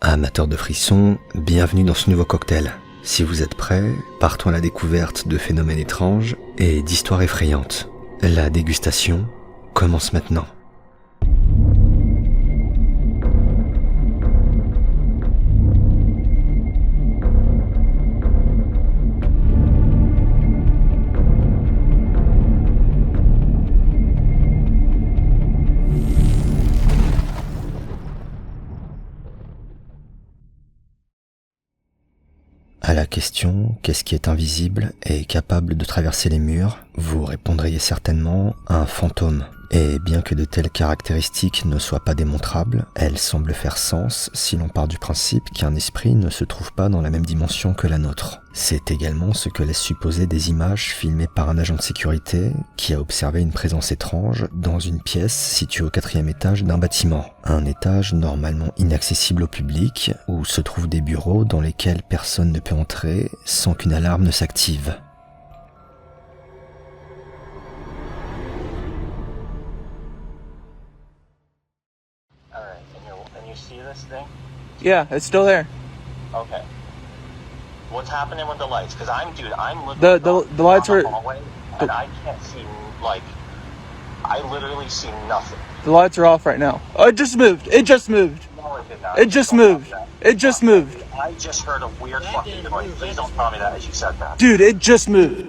Amateurs de frissons, bienvenue dans ce nouveau cocktail. Si vous êtes prêts, partons à la découverte de phénomènes étranges et d'histoires effrayantes. La dégustation commence maintenant. À la question « Qu'est-ce qui est invisible et capable de traverser les murs ?», vous répondriez certainement « un fantôme ». Et bien que de telles caractéristiques ne soient pas démontrables, elles semblent faire sens si l'on part du principe qu'un esprit ne se trouve pas dans la même dimension que la nôtre. C'est également ce que laissent supposer des images filmées par un agent de sécurité qui a observé une présence étrange dans une pièce située au 4e étage d'un bâtiment. Un étage normalement inaccessible au public où se trouvent des bureaux dans lesquels personne ne peut entrer sans qu'une alarme ne s'active. See this thing? Yeah, it's still there. Okay. What's happening with the lights? Because I'm The lights are. hallway, and I can't see, I literally see nothing. The lights are off right now. Oh, it just moved. It just moved. No, it did not. It just moved. It just moved. I just heard a weird fucking noise. Please don't tell me that as you said that. Dude, it just moved.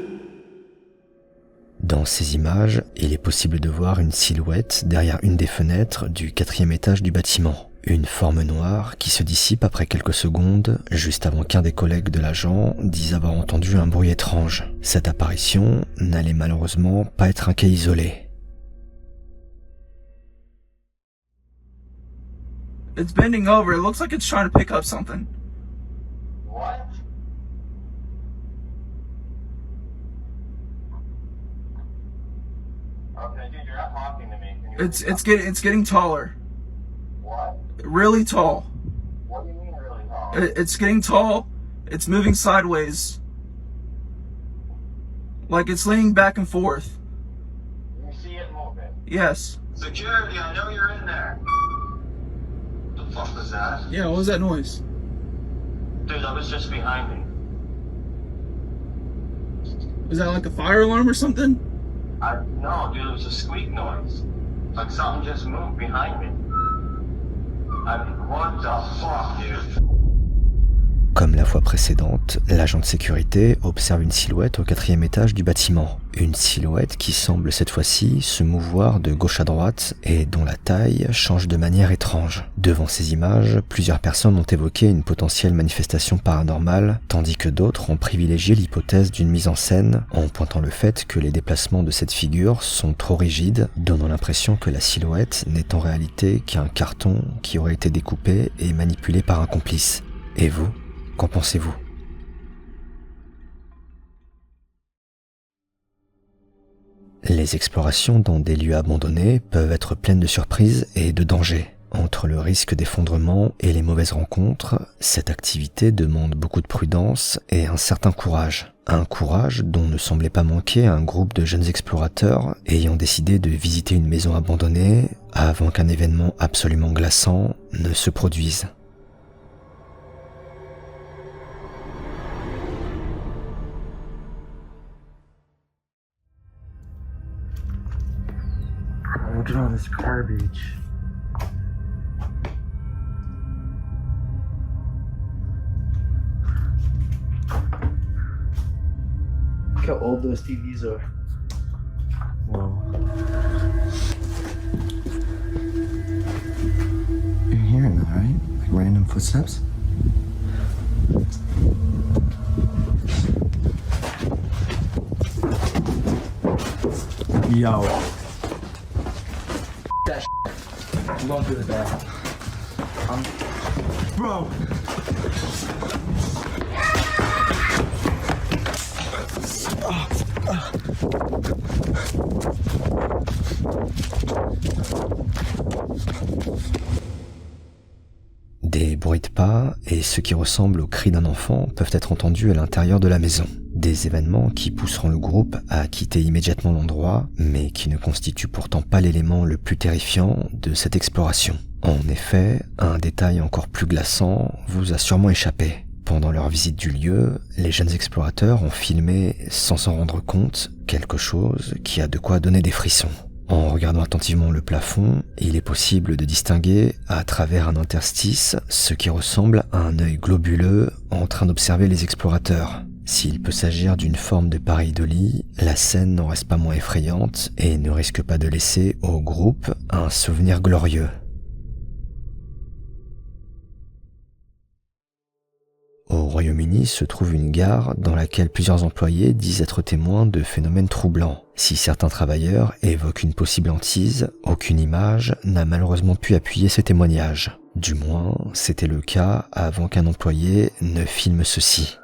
Dans ces images, il est possible de voir une silhouette derrière une des fenêtres du 4e étage du bâtiment. Une forme noire qui se dissipe après quelques secondes, juste avant qu'un des collègues de l'agent dise avoir entendu un bruit étrange. Cette apparition n'allait malheureusement pas être un cas isolé. It's bending over. It looks like it's trying to pick up something. What? Okay, dude, you're not talking to me. It's getting taller. What? Really tall. What do you mean really tall? It's getting tall. It's moving sideways. Like it's leaning back and forth. You see it moving. Yes. Security, I know you're in there. The fuck was that? Yeah, what was that noise? Dude, that was just behind me. Was that like a fire alarm or something? No, dude, it was a squeak noise. Like something just moved behind me. What the fuck, dude? Comme la fois précédente, l'agent de sécurité observe une silhouette au 4e étage du bâtiment. Une silhouette qui semble cette fois-ci se mouvoir de gauche à droite et dont la taille change de manière étrange. Devant ces images, plusieurs personnes ont évoqué une potentielle manifestation paranormale, tandis que d'autres ont privilégié l'hypothèse d'une mise en scène en pointant le fait que les déplacements de cette figure sont trop rigides, donnant l'impression que la silhouette n'est en réalité qu'un carton qui aurait été découpé et manipulé par un complice. Et vous ? Qu'en pensez-vous ? Les explorations dans des lieux abandonnés peuvent être pleines de surprises et de dangers. Entre le risque d'effondrement et les mauvaises rencontres, cette activité demande beaucoup de prudence et un certain courage. Un courage dont ne semblait pas manquer un groupe de jeunes explorateurs ayant décidé de visiter une maison abandonnée avant qu'un événement absolument glaçant ne se produise. Look at all this garbage. Look how old those TVs are. Whoa. You're hearing that, right? Like random footsteps? Yo. That I'm going through the back. Bro. Des bruits de pas et ce qui ressemble au cri d'un enfant peuvent être entendus à l'intérieur de la maison. Des événements qui pousseront le groupe à quitter immédiatement l'endroit, mais qui ne constituent pourtant pas l'élément le plus terrifiant de cette exploration. En effet, un détail encore plus glaçant vous a sûrement échappé. Pendant leur visite du lieu, les jeunes explorateurs ont filmé, sans s'en rendre compte, quelque chose qui a de quoi donner des frissons. En regardant attentivement le plafond, il est possible de distinguer, à travers un interstice, ce qui ressemble à un œil globuleux en train d'observer les explorateurs. S'il peut s'agir d'une forme de pareidolie, la scène n'en reste pas moins effrayante et ne risque pas de laisser au groupe un souvenir glorieux. Au Royaume-Uni se trouve une gare dans laquelle plusieurs employés disent être témoins de phénomènes troublants. Si certains travailleurs évoquent une possible hantise, aucune image n'a malheureusement pu appuyer ces témoignages. Du moins, c'était le cas avant qu'un employé ne filme ceci.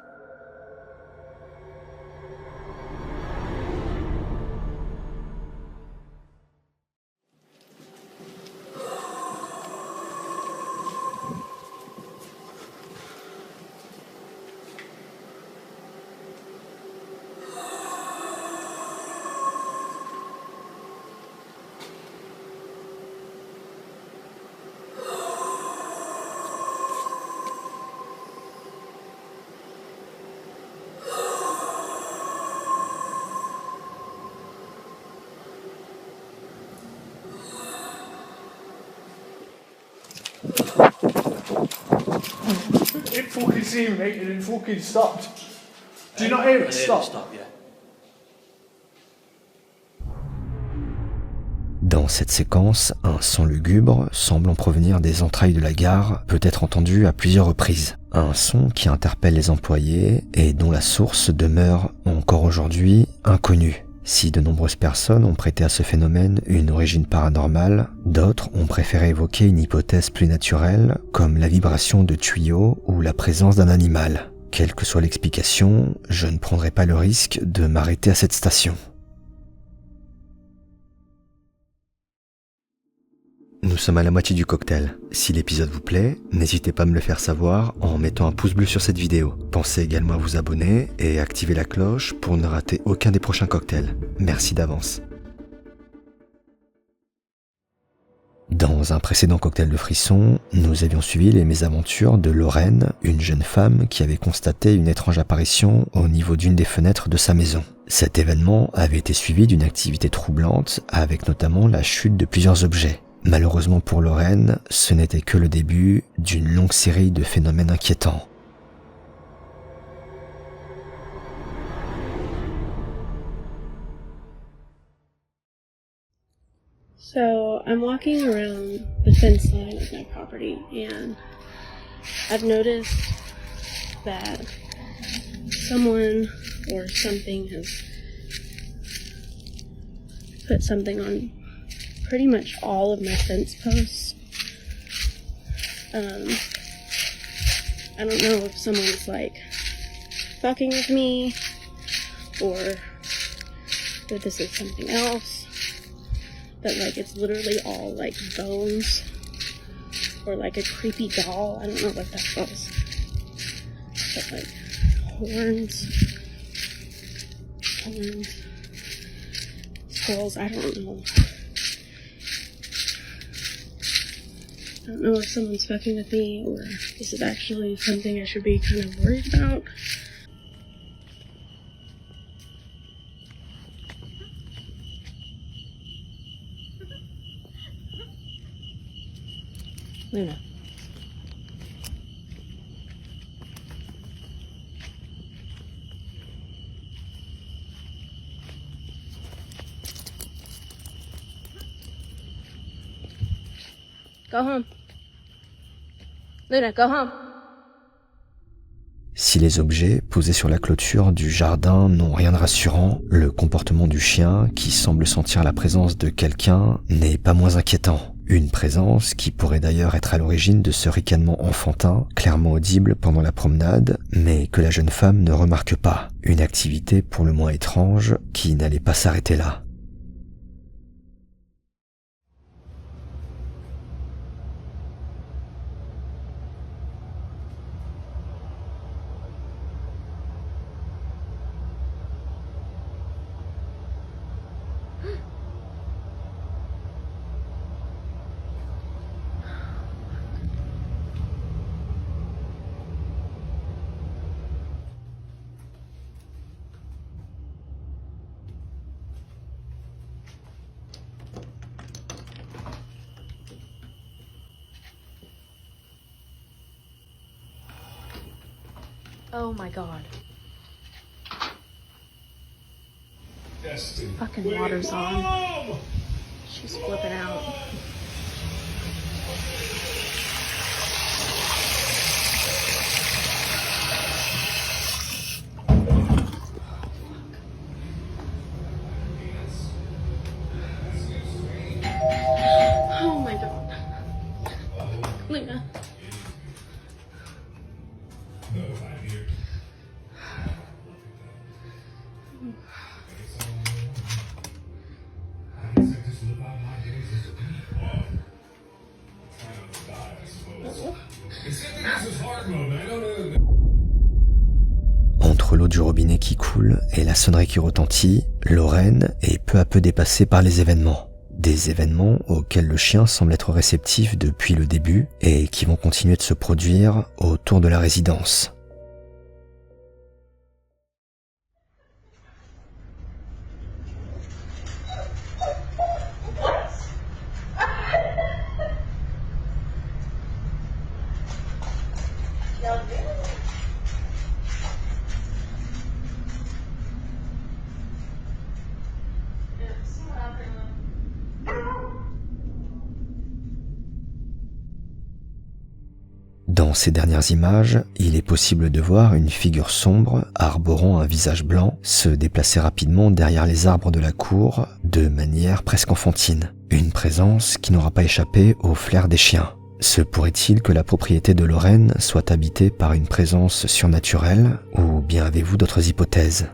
It fucking seemed, mate, and it fucking stopped. Do you not hear it stop? Dans cette séquence, un son lugubre, semblant provenir des entrailles de la gare, peut être entendu à plusieurs reprises. Un son qui interpelle les employés et dont la source demeure encore aujourd'hui inconnue. Si de nombreuses personnes ont prêté à ce phénomène une origine paranormale, d'autres ont préféré évoquer une hypothèse plus naturelle, comme la vibration de tuyaux ou la présence d'un animal. Quelle que soit l'explication, je ne prendrai pas le risque de m'arrêter à cette station. Nous sommes à la moitié du cocktail. Si l'épisode vous plaît, n'hésitez pas à me le faire savoir en mettant un pouce bleu sur cette vidéo. Pensez également à vous abonner et activer la cloche pour ne rater aucun des prochains cocktails. Merci d'avance. Dans un précédent cocktail de frissons, nous avions suivi les mésaventures de Lorraine, une jeune femme qui avait constaté une étrange apparition au niveau d'une des fenêtres de sa maison. Cet événement avait été suivi d'une activité troublante avec notamment la chute de plusieurs objets. Malheureusement pour Lorraine, ce n'était que le début d'une longue série de phénomènes inquiétants. So I'm walking around the fence line of my property and I've noticed that someone or something has put something on pretty much all of my fence posts. I don't know if someone's like fucking with me or if this is something else, but like it's literally all like bones or like a creepy doll. I don't know what that was, but like horns, skulls, I don't know. I don't know if someone's fucking with me or is it actually something I should be kind of worried about. Luna. Go home. Luna, go home. Si les objets posés sur la clôture du jardin n'ont rien de rassurant, le comportement du chien, qui semble sentir la présence de quelqu'un, n'est pas moins inquiétant. Une présence qui pourrait d'ailleurs être à l'origine de ce ricanement enfantin, clairement audible pendant la promenade, mais que la jeune femme ne remarque pas. Une activité pour le moins étrange qui n'allait pas s'arrêter là. Oh my god. Fucking water's on. She's flipping out. Oh my god. Lena. Entre l'eau du robinet qui coule et la sonnerie qui retentit, Lorraine est peu à peu dépassée par les événements. Des événements auxquels le chien semble être réceptif depuis le début et qui vont continuer de se produire autour de la résidence. Dans ces dernières images, il est possible de voir une figure sombre, arborant un visage blanc, se déplacer rapidement derrière les arbres de la cour, de manière presque enfantine. Une présence qui n'aura pas échappé au flair des chiens. Se pourrait-il que la propriété de Lorraine soit habitée par une présence surnaturelle, ou bien avez-vous d'autres hypothèses ?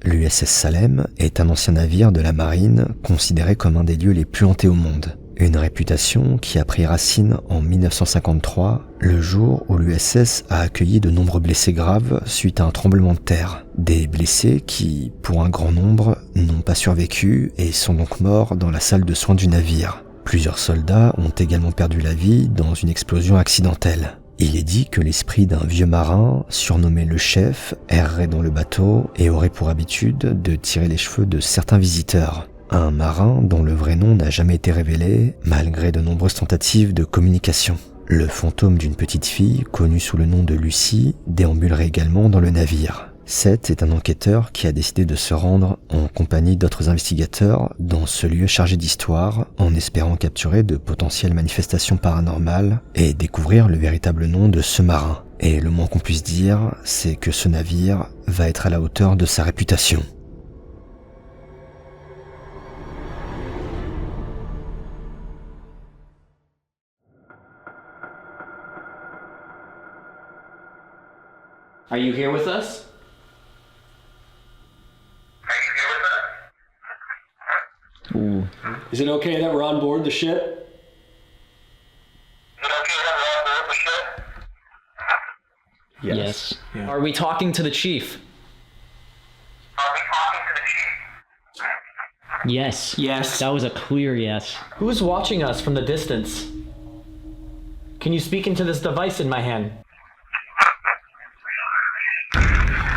L'USS Salem est un ancien navire de la marine considéré comme un des lieux les plus hantés au monde. Une réputation qui a pris racine en 1953, le jour où l'USS a accueilli de nombreux blessés graves suite à un tremblement de terre. Des blessés qui, pour un grand nombre, n'ont pas survécu et sont donc morts dans la salle de soins du navire. Plusieurs soldats ont également perdu la vie dans une explosion accidentelle. Il est dit que l'esprit d'un vieux marin, surnommé le chef, errerait dans le bateau et aurait pour habitude de tirer les cheveux de certains visiteurs. Un marin dont le vrai nom n'a jamais été révélé, malgré de nombreuses tentatives de communication. Le fantôme d'une petite fille, connue sous le nom de Lucie, déambulerait également dans le navire. Seth est un enquêteur qui a décidé de se rendre en compagnie d'autres investigateurs dans ce lieu chargé d'histoire, en espérant capturer de potentielles manifestations paranormales et découvrir le véritable nom de ce marin. Et le moins qu'on puisse dire, c'est que ce navire va être à la hauteur de sa réputation. Are you here with us? Ooh. Is it okay that we're on board the ship? Yes. Yeah. Are we talking to the chief? Yes. Yes. That was a clear yes. Who's watching us from the distance? Can you speak into this device in my hand?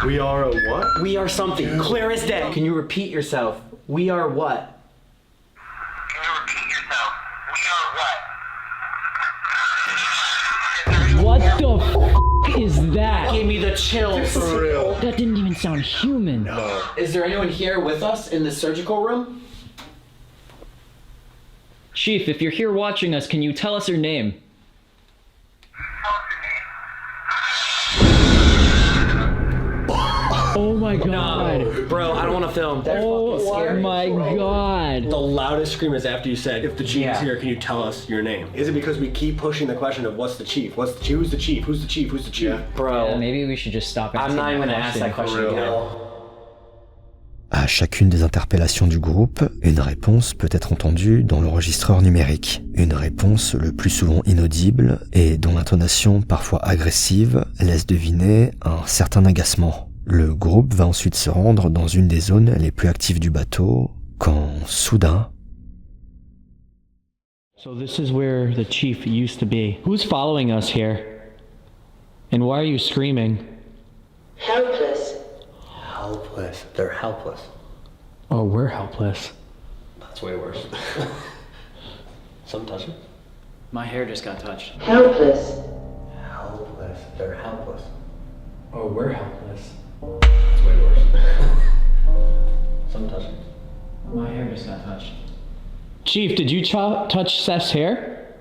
We are a what? We are something. Clear as day. Can you repeat yourself? We are what? What the f is that? Gave me the chills. For real. That didn't even sound human. No. Is there anyone here with us in the surgical room? Chief, if you're here watching us, can you tell us your name? Oh my god. No, bro, I don't want to film. Oh my god. The loudest scream is after you said, if the chief is here, can you tell us your name? Is it because we keep pushing the question of what's the chief? Who's the chief? Who's the chief? Who's the chief? Who's the chief? Bro. Yeah, maybe we should just stop. I'm not even going to ask that question again. À À chacune des interpellations du groupe, une réponse peut être entendue dans l'enregistreur numérique. Une réponse le plus souvent inaudible et dont l'intonation parfois agressive laisse deviner un certain agacement. Le groupe va ensuite se rendre dans une des zones les plus actives du bateau quand, soudain... So this is where the chief used to be. Who's following us here? And why are you screaming? Helpless. Helpless. They're helpless. Oh, we're helpless. That's way worse. Some touch it. My hair just got touched. Helpless. Helpless. They're helpless. Oh, we're helpless. That's way worse. Some touch it. My hair just got touched. Chief, did you touch Seth's hair?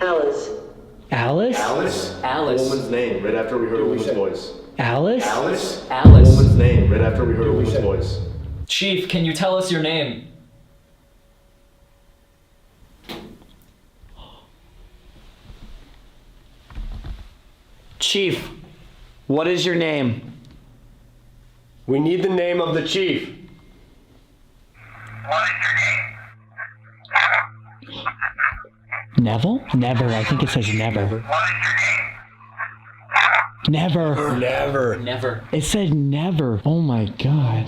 Alice. Alice? Alice? Alice. A woman's name, right after we heard a woman's voice. Alice? Alice? A Alice. woman's name, right after we heard a woman's voice. Chief, can you tell us your name? Chief, what is your name? We need the name of the chief. Neville? Never. I think it says never. Never. Never. It said never. Oh my god.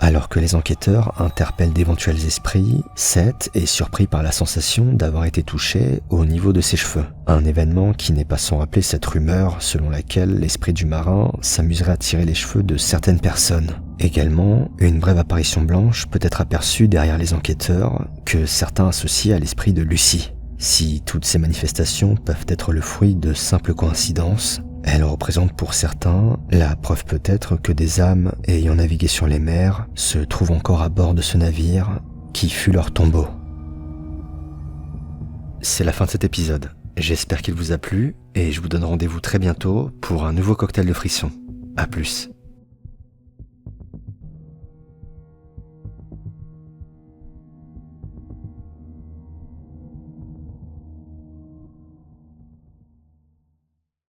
Alors que les enquêteurs interpellent d'éventuels esprits, Seth est surpris par la sensation d'avoir été touché au niveau de ses cheveux. Un événement qui n'est pas sans rappeler cette rumeur selon laquelle l'esprit du marin s'amuserait à tirer les cheveux de certaines personnes. Également, une brève apparition blanche peut être aperçue derrière les enquêteurs que certains associent à l'esprit de Lucy. Si toutes ces manifestations peuvent être le fruit de simples coïncidences, elles représentent pour certains la preuve peut-être que des âmes ayant navigué sur les mers se trouvent encore à bord de ce navire qui fut leur tombeau. C'est la fin de cet épisode. J'espère qu'il vous a plu et je vous donne rendez-vous très bientôt pour un nouveau cocktail de frissons. À plus.